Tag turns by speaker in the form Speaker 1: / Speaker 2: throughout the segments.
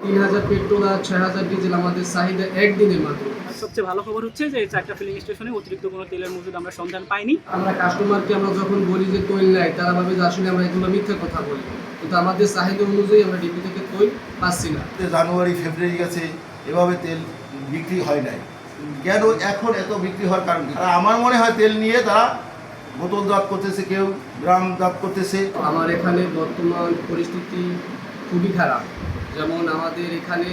Speaker 1: 3000 petrol আর 6000 diesel আমাদের চাহিদা একদিনের মাত্র।
Speaker 2: সবচেয়ে ভালো খবর হচ্ছে যে এই চারটা ফিলিং স্টেশনে অতিরিক্ত কোনো তেলের মজুদ আমরা সন্ধান পাইনি।
Speaker 1: আমরা কাস্টমারকে যখন বলি যে তৈল নেয়, তারা ভাবে যে আসলে আমরা এগুলো মিথ্যা কথা বলি, কিন্তু আমাদের চাহিদা অনুযায়ী আমরা ডিপো থেকে তৈল পাচ্ছি না।
Speaker 3: জানুয়ারি ফেব্রুয়ারি গেছে, এভাবে তেল বিক্রি হয় নাই। কেন এখন এত বিক্রি হওয়ার কারণ কি? আমার মনে হয় তেল নিয়ে তারা বোতলজাত করতেছে, কেউ গ্রামজাত করতেছে।
Speaker 1: আমার এখানে বর্তমান পরিস্থিতি খুবই খারাপ। যেমন আমাদের এখানে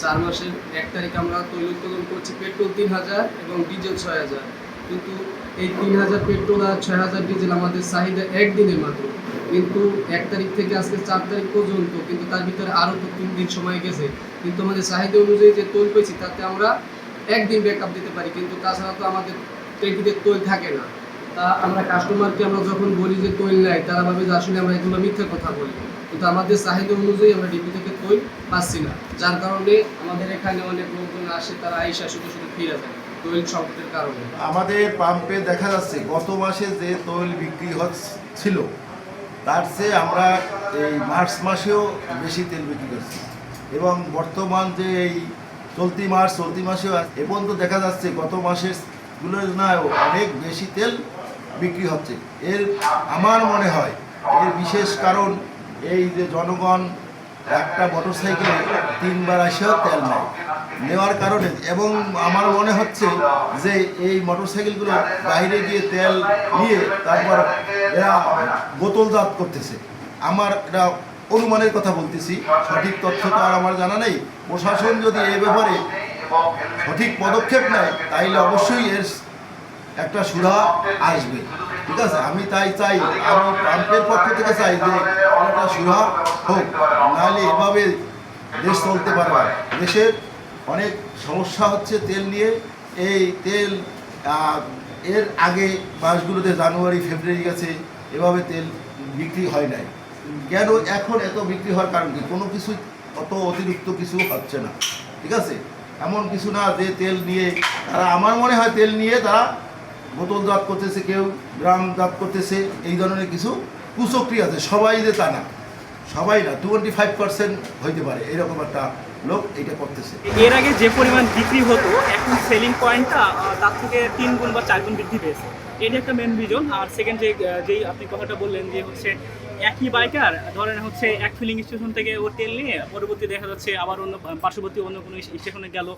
Speaker 1: 4 মাসের 1 তারিখ আমরা তৈল উৎপাদন করছি পেট্রোল 3000 এবং ডিজেল 6000, কিন্তু এই 3000 পেট্রোল আর 6000 ডিজেল আমাদের চাহিদা একদিনের মাত্র। কিন্তু 1 তারিখ থেকে আজকে 4 তারিখ পর্যন্ত, কিন্তু তার ভিতরে আরও তো 3 দিন সময় গেছে, কিন্তু আমাদের চাহিদা অনুযায়ী যে তৈল পেয়েছি তাতে আমরা একদিন ব্যাকআপ দিতে পারি, কিন্তু তাছাড়া তো আমাদের ট্যাঙ্কিতে তৈল থাকে না। তা আমরা কাস্টমারকে যখন বলি যে তৈল নেয়, তারা ভাবে যে আসলে আমরা এগুলো মিথ্যা কথা বলি, কিন্তু আমাদের চাহিদা অনুযায়ী আমরা ডিপো থেকে তৈল পাচ্ছি না। যার কারণে আমাদের এখানে অনেক লোকজন আসে, তারা আইসা শুধু ফিরে যায় তৈল সংকটের কারণে।
Speaker 3: আমাদের পাম্পে দেখা যাচ্ছে গত মাসে যে তৈল বিক্রি হচ্ছিল তার চেয়ে আমরা এই মার্চ মাসেও বেশি তেল বিক্রি করছি, এবং বর্তমান যে এই চলতি মাসেও এ পর্যন্ত দেখা যাচ্ছে গত মাসের গুলোর নাও অনেক বেশি তেল বিক্রি হচ্ছে। আমার মনে হয় এর বিশেষ কারণ এই যে জনগণ একটা মোটরসাইকেলে 3 বার এসেও তেল নেওয়ার কারণে, এবং আমার মনে হচ্ছে যে এই মোটরসাইকেলগুলো বাইরে গিয়ে তেল নিয়ে তারপর এরা বোতলজাত করতেছে। আমার এটা অনুমানের কথা বলতেছি, সঠিক তথ্য তো আর আমার জানা নেই। প্রশাসন যদি এই ব্যাপারে সঠিক পদক্ষেপ নেয় তাইলে অবশ্যই এর একটা সুরাহা আসবে। ঠিক আছে, আমি তাই চাই, আমি পাম্পের পক্ষ থেকে চাই যে একটা সুরাহা হোক, নাহলে এভাবে দেশ চলতে পারবে। দেশের অনেক সমস্যা হচ্ছে তেল নিয়ে। এই তেল এর আগে মাসগুলোতে জানুয়ারি ফেব্রুয়ারি গেছে, এভাবে তেল বিক্রি হয় নাই। কেন এখন এত বিক্রি হওয়ার কারণ কি? কোনো কিছু অত অতিরিক্ত কিছু হচ্ছে না। ঠিক আছে, এমন কিছু না যে তেল নিয়ে তারা, আমার মনে হয় তেল নিয়ে তারা বোতলজাত করতেছে, কেউ গ্রামজাত করতেছে, এই ধরনের কিছু কুচক্রি আছে। সবাই যে তা না, সবাই না, 25% হইতে পারে এরকম একটা লোক এটা করতেছে।
Speaker 2: এর আগে যে পরিমাণ বিক্রি হতো এখন সেলিং পয়েন্টটা তার থেকে 3 গুণ বা 4 গুণ বৃদ্ধি পেয়েছে। এটা একটা মেন রিজন। আর সেকেন্ড যেই আপনি কথাটা বললেন যে হচ্ছে একই বাইকার ধরেন হচ্ছে এক ফিলিং স্টেশন থেকে ও তেল নিয়ে পরবর্তী দেখা যাচ্ছে আবার অন্য পার্শ্ববর্তী অন্য কোনো স্টেশনে গেল,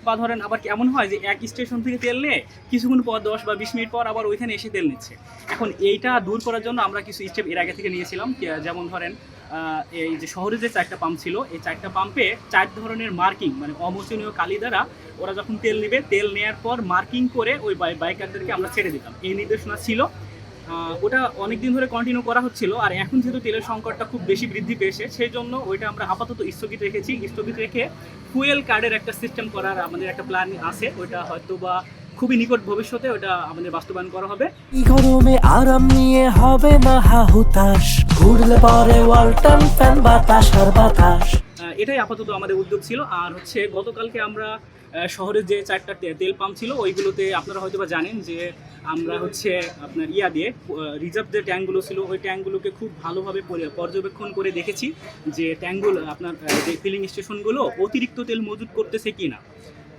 Speaker 2: বা ধরেন আবার কেমন হয় যে এক স্টেশন থেকে তেল নিয়ে কিছুক্ষণ পর 10 বা 20 মিনিট পর আবার ওইখানে এসে তেল নিচ্ছে। এখন এইটা দূর করার জন্য আমরা কিছু স্টেপ এর আগে থেকে নিয়েছিলাম। যেমন ধরেন এই যে শহরে যে 4টা পাম্প ছিল, এই 4টা পাম্পে 4 ধরনের মার্কিং, মানে অমোচনীয় কালি দ্বারা ওরা যখন তেল নেবে, তেল নেওয়ার পর মার্কিং করে ওই বাইকারদেরকে আমরা ছেড়ে দিতাম। এই নির্দেশনা ছিল। ওটা অনেক দিন ধরে কন্টিনিউ করা হচ্ছিল। আর এখন যেহেতু তেলের সংকটটা খুব বেশি বৃদ্ধি পেয়েছে, সেই জন্য ওইটা আমরা আপাতত স্থগিত রেখে ফুয়েল কার্ডের একটা সিস্টেম করার আমাদের একটা প্ল্যান আছে। ওইটা হয়তো বা খুবই নিকট ভবিষ্যতে ওটা আমাদের বাস্তবায়ন করা হবে।
Speaker 4: গরমে আরাম নিয়ে হবে না হাহুতাশ, ঘুরলে পরে ওয়ালটন ফ্যান বাতাস আর বাতাস।
Speaker 2: এটাই আপাতত আমাদের উদ্যোগ ছিল। আর হচ্ছে গতকালকে আমরা শহরের যে 4টা তেল পাম্প ছিল ওইগুলোতে আপনারা হয়তো বা জানেন যে আমরা হচ্ছে আপনার দিয়ে রিজার্ভ যে ট্যাঙ্কগুলো ছিল ওই ট্যাঙ্কগুলোকে খুব ভালোভাবে পর্যবেক্ষণ করে দেখেছি যে ট্যাঙ্কগুলো আপনার যে ফিলিং স্টেশনগুলো অতিরিক্ত তেল মজুত করতেছে কি না।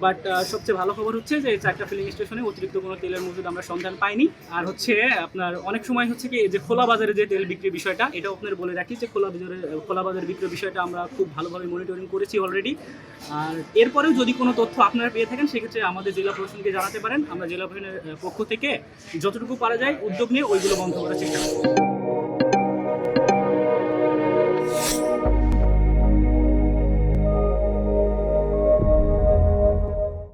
Speaker 2: বাট সবচেয়ে ভালো খবর হচ্ছে যে 4টা ফিলিং স্টেশনে অতিরিক্ত কোনো তেলের মজুদ আমরা সন্ধান পাইনি। আর হচ্ছে আপনার অনেক সময় হচ্ছে কি যে খোলা বাজারে যে তেল বিক্রির বিষয়টা, এটাও আপনার বলে রাখি যে খোলা বাজারে বিক্রির বিষয়টা আমরা খুব ভালোভাবে মনিটরিং করেছি অলরেডি। আর এরপরেও যদি কোনো তথ্য আপনারা পেয়ে থাকেন সেক্ষেত্রে আমাদের জেলা প্রশাসনকে জানাতে পারেন। আমরা জেলা প্রশাসনের পক্ষ থেকে যতটুকু পারা যায় উদ্যোগ নিয়ে ওইগুলো বন্ধ করার চেষ্টা করব।